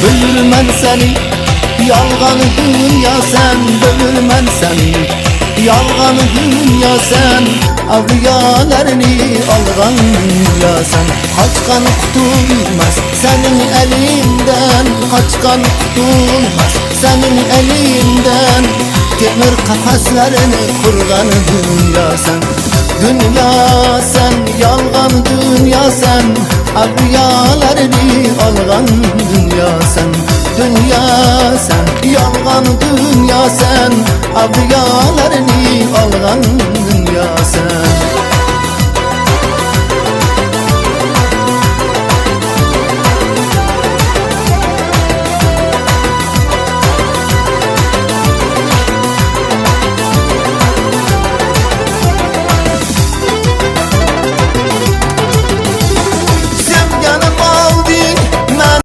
Bölürmen seni yalgan dünya sen, bölürmen seni yalgan dünya sen. Avliyalarını algan dünya sen. Kaçkan kutulmaz senin elinden, kaçkan kutulmaz senin elinden. Demir kafeslerini kurgan dünya sen. Dünya sen, yalgan dünya sen. Avliyalarını algan dünya sen. Dünya sen, yalgan dünya sen. Avliyalarını algan dünya sen.